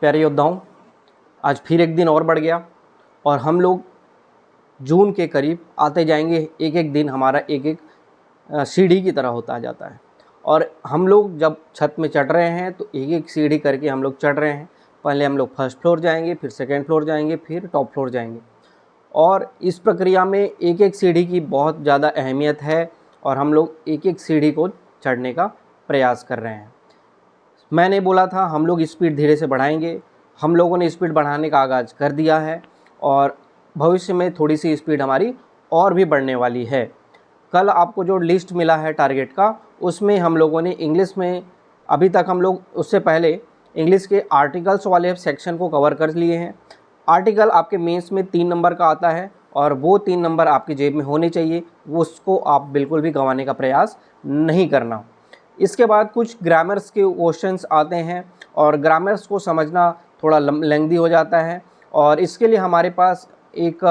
प्यारे योद्धाओं, आज फिर एक दिन और बढ़ गया और हम लोग जून के करीब आते जाएंगे। एक एक दिन हमारा एक एक सीढ़ी की तरह होता जाता है और हम लोग जब छत में चढ़ रहे हैं तो एक एक सीढ़ी करके हम लोग चढ़ रहे हैं। पहले हम लोग फर्स्ट फ्लोर जाएंगे, फिर सेकेंड फ्लोर जाएंगे, फिर टॉप फ्लोर जाएंगे और इस प्रक्रिया में एक एक सीढ़ी की बहुत ज़्यादा अहमियत है और हम लोग एक एक सीढ़ी को चढ़ने का प्रयास कर रहे हैं। मैंने बोला था हम लोग स्पीड धीरे से बढ़ाएंगे, हम लोगों ने स्पीड बढ़ाने का आगाज़ कर दिया है और भविष्य में थोड़ी सी स्पीड हमारी और भी बढ़ने वाली है। कल आपको जो लिस्ट मिला है टारगेट का, उसमें हम लोगों ने इंग्लिश में अभी तक हम लोग उससे पहले इंग्लिश के आर्टिकल्स वाले सेक्शन को कवर कर लिए हैं। आर्टिकल आपके मेंस में 3 नंबर का आता है और वो 3 नंबर आपकी जेब में होने चाहिए, वो उसको आप बिल्कुल भी गंवाने का प्रयास नहीं करना। इसके बाद कुछ ग्रामर्स के क्वेश्चंस आते हैं और ग्रामर्स को समझना थोड़ा लेंथी हो जाता है और इसके लिए हमारे पास एक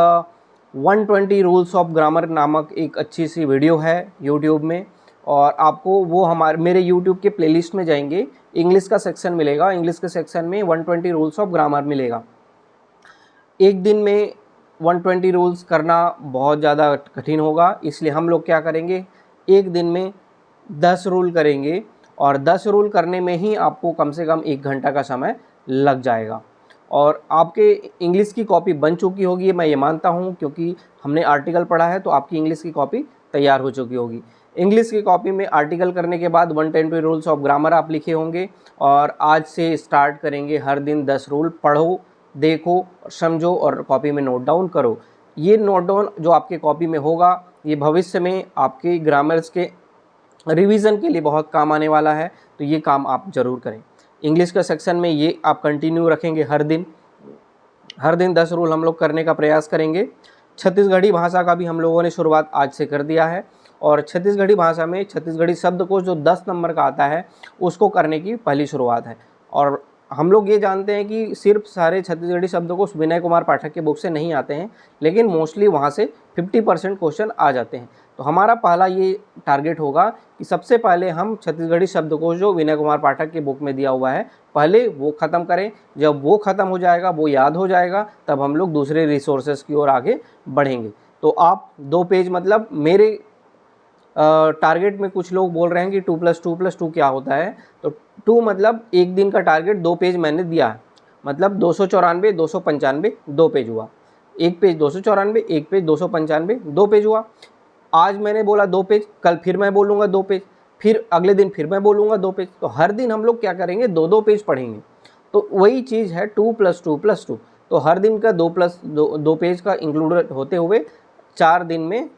120 रूल्स ऑफ ग्रामर नामक एक अच्छी सी वीडियो है यूट्यूब में और आपको वो मेरे यूट्यूब के प्लेलिस्ट में जाएंगे, इंग्लिश का सेक्शन मिलेगा, इंग्लिश के सेक्शन में 120 रूल्स ऑफ ग्रामर मिलेगा। एक दिन में 120 रूल्स करना बहुत ज़्यादा कठिन होगा, इसलिए हम लोग क्या करेंगे, एक दिन में 10 रूल करेंगे और 10 रूल करने में ही आपको कम से कम 1 घंटा का समय लग जाएगा और आपके इंग्लिश की कॉपी बन चुकी होगी, मैं ये मानता हूँ, क्योंकि हमने आर्टिकल पढ़ा है तो आपकी इंग्लिश की कॉपी तैयार हो चुकी होगी। इंग्लिश की कॉपी में आर्टिकल करने के बाद 120 रूल्स ऑफ ग्रामर आप लिखे होंगे और आज से स्टार्ट करेंगे। हर दिन 10 रूल पढ़ो, देखो, समझो और कॉपी में नोट डाउन करो। ये नोट डाउन जो आपके कॉपी में होगा ये भविष्य में आपके ग्रामर्स के रिवीजन के लिए बहुत काम आने वाला है, तो ये काम आप ज़रूर करें। इंग्लिश का सेक्शन में ये आप कंटिन्यू रखेंगे, हर दिन 10 रूल हम लोग करने का प्रयास करेंगे। छत्तीसगढ़ी भाषा का भी हम लोगों ने शुरुआत आज से कर दिया है और छत्तीसगढ़ी भाषा में छत्तीसगढ़ी शब्दकोश जो 10 नंबर का आता है उसको करने की पहली शुरुआत है। और हम लोग ये जानते हैं कि सिर्फ सारे छत्तीसगढ़ी शब्दकोश विनय कुमार पाठक के बुक से नहीं आते हैं, लेकिन मोस्टली वहाँ से 50% क्वेश्चन आ जाते हैं। तो हमारा पहला ये टारगेट होगा कि सबसे पहले हम छत्तीसगढ़ी शब्दकोश जो विनय कुमार पाठक के बुक में दिया हुआ है पहले वो ख़त्म करें। जब वो ख़त्म हो जाएगा, वो याद हो जाएगा, तब हम लोग दूसरे रिसोर्सेज की ओर आगे बढ़ेंगे। तो आप 2 पेज, मतलब मेरे टारगेट में कुछ लोग बोल रहे हैं कि 2+2+2 क्या होता है, तो 2 मतलब एक दिन का टारगेट 2 पेज मैंने दिया है, मतलब 294, 295 2 पेज हुआ। एक पेज 294, एक पेज 295 2 पेज हुआ। आज मैंने बोला 2 पेज, कल फिर मैं बोलूँगा 2 पेज, फिर अगले दिन फिर मैं बोलूँगा 2 पेज। तो हर दिन हम लोग क्या करेंगे, 2-2 पेज पढ़ेंगे। तो वही चीज़ है 2+2+2। तो हर दिन का 2 पेज का इंक्लूडेड होते हुए 4 दिन में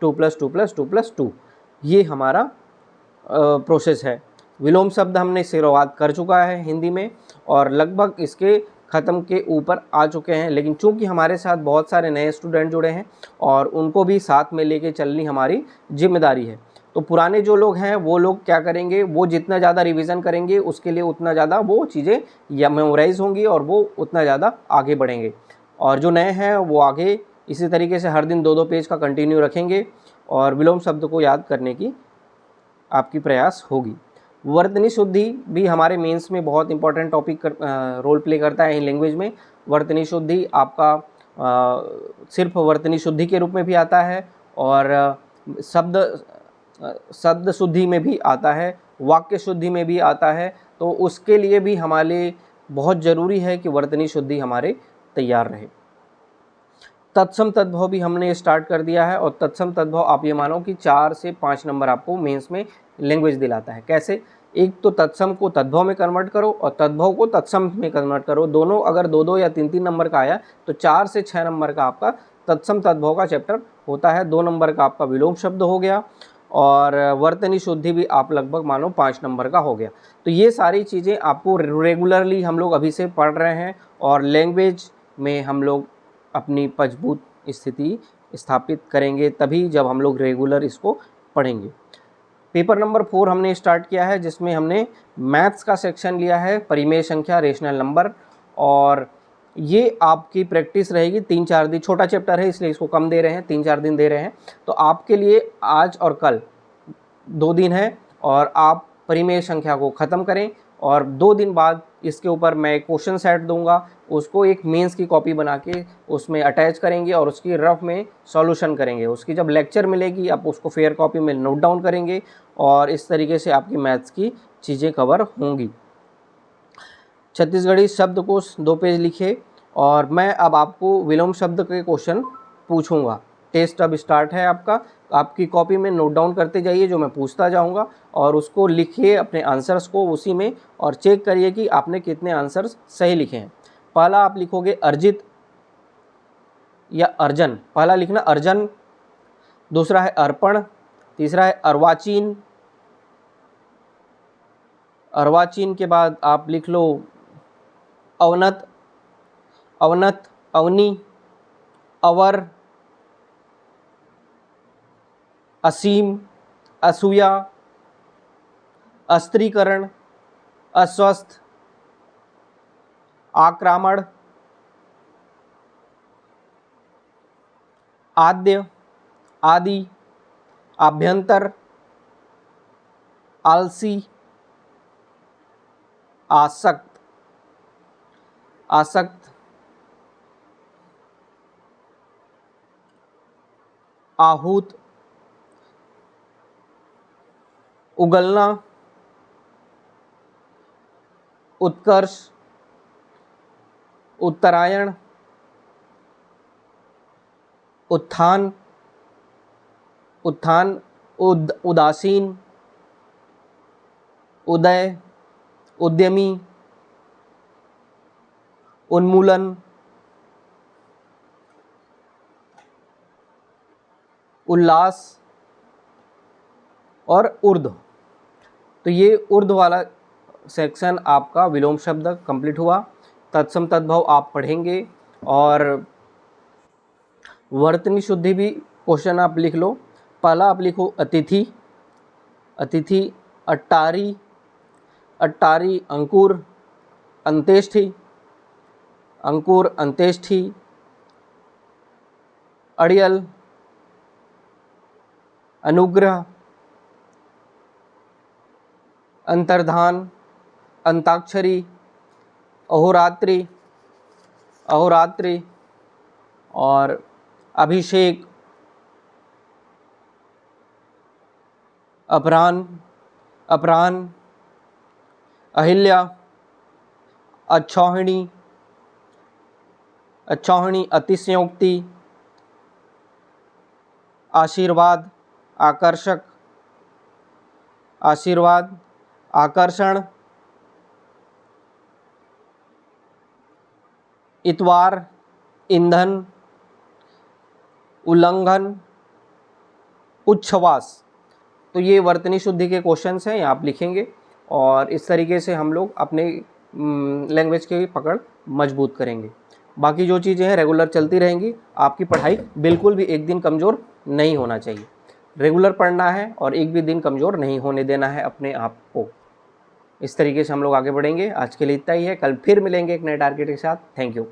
2+2+2+2 ये हमारा प्रोसेस है। विलोम शब्द हमने शुरुआत कर चुका है हिंदी में और लगभग इसके ख़त्म के ऊपर आ चुके हैं, लेकिन चूंकि हमारे साथ बहुत सारे नए स्टूडेंट जुड़े हैं और उनको भी साथ में लेके चलनी हमारी जिम्मेदारी है। तो पुराने जो लोग हैं वो लोग क्या करेंगे, वो जितना ज़्यादा रिवीजन करेंगे उसके लिए उतना ज़्यादा वो चीज़ें या मेमोराइज होंगी और वो उतना ज़्यादा आगे बढ़ेंगे। और जो नए हैं वो आगे इसी तरीके से हर दिन 2-2 पेज का कंटिन्यू रखेंगे और विलोम शब्द को याद करने की आपकी प्रयास होगी। वर्तनी शुद्धि भी हमारे मेंस में बहुत इंपॉर्टेंट टॉपिक रोल प्ले करता है इन लैंग्वेज में। वर्तनी शुद्धि आपका सिर्फ वर्तनी शुद्धि के रूप में भी आता है और शब्द शुद्धि में भी आता है, वाक्य शुद्धि में भी आता है। तो उसके लिए भी हमारे बहुत ज़रूरी है कि वर्तनी शुद्धि हमारे तैयार रहे। तत्सम तद्भव भी हमने स्टार्ट कर दिया है और तत्सम तद्भव आप ये मानो कि 4 से 5 नंबर आपको मेंस में लैंग्वेज दिलाता है। कैसे, एक तो तत्सम को तद्भव में कन्वर्ट करो और तद्भव को तत्सम में कन्वर्ट करो। दोनों अगर 2-2 या 3-3 नंबर का आया तो 4 से 6 नंबर का आपका तत्सम तद्भव का चैप्टर होता है। 2 नंबर का आपका विलोम शब्द हो गया और वर्तनी शुद्धि भी आप लगभग मानो 5 नंबर का हो गया। तो ये सारी चीज़ें आपको रेगुलरली हम लोग अभी से पढ़ रहे हैं और लैंग्वेज में हम लोग अपनी मजबूत स्थिति स्थापित करेंगे तभी जब हम लोग रेगुलर इसको पढ़ेंगे। पेपर नंबर 4 हमने स्टार्ट किया है जिसमें हमने मैथ्स का सेक्शन लिया है, परिमेय संख्या, रेशनल नंबर, और ये आपकी प्रैक्टिस रहेगी 3-4 दिन। छोटा चैप्टर है इसलिए इसको कम दे रहे हैं, 3-4 दिन दे रहे हैं। तो आपके लिए आज और कल 2 दिन है और आप परिमेय संख्या को ख़त्म करें और 2 दिन बाद इसके ऊपर मैं क्वेश्चन सेट दूंगा, उसको एक मेंस की कॉपी बना के उसमें अटैच करेंगे और उसकी रफ में सॉल्यूशन करेंगे। उसकी जब लेक्चर मिलेगी आप उसको फेयर कॉपी में नोट डाउन करेंगे और इस तरीके से आपकी मैथ्स की चीज़ें कवर होंगी। छत्तीसगढ़ी शब्दकोश 2 पेज लिखे और मैं अब आपको विलोम शब्द के क्वेश्चन पूछूंगा। टेस्ट अब स्टार्ट है आपका, आपकी कॉपी में नोट डाउन करते जाइए जो मैं पूछता जाऊंगा और उसको लिखिए अपने आंसर्स को उसी में और चेक करिए कि आपने कितने आंसर्स सही लिखे हैं। पहला आप लिखोगे अर्जित या अर्जन, पहला लिखना अर्जन, दूसरा है अर्पण, तीसरा है अर्वाचीन, अर्वाचीन के बाद आप लिख लो अवनत, अवनत, अवनी, अवर, असीम, असूया, अस्त्रीकरण, अस्वस्थ, आक्रामण, आद्य, आदि, आभ्यंतर, आलसी, आसक्त, आसक्त, आहूत, उगलना, उत्कर्ष, उत्तरायण, उत्थान, उत्थान, उदासीन, उदय, उद्यमी, उन्मूलन, उल्लास और ऊर्ध्व। तो ये ऊर्ध्व वाला सेक्शन आपका विलोम शब्द कंप्लीट हुआ। तत्सम तद्भव आप पढ़ेंगे और वर्तनी शुद्धि भी क्वेश्चन आप लिख लो। पहला आप लिखो अतिथि, अतिथि, अट्टारी, अट्टारी, अंकुर, अंत्येष्टि, अंकुर, अंत्येष्टि, अड़ियल, अनुग्रह, अंतर्धान, अंताक्षरी, अहोरात्रि, अहोरात्रि और अभिषेक, अपराह्न, अपराह्न, अहिल्या, अच्छौहिणी, अच्छौहिणी, अतिशयोक्ति, आशीर्वाद, आकर्षक, आशीर्वाद, आकर्षण, इतवार, ईंधन, उल्लंघन, उच्छ्वास। तो ये वर्तनी शुद्धि के क्वेश्चंस हैं, आप लिखेंगे और इस तरीके से हम लोग अपने लैंग्वेज की पकड़ मजबूत करेंगे। बाकी जो चीज़ें हैं रेगुलर चलती रहेंगी। आपकी पढ़ाई बिल्कुल भी एक दिन कमज़ोर नहीं होना चाहिए, रेगुलर पढ़ना है और एक भी दिन कमज़ोर नहीं होने देना है अपने आप को। इस तरीके से हम लोग आगे बढ़ेंगे। आज के लिए इतना ही है, कल फिर मिलेंगे एक नए टारगेट के साथ। Thank you.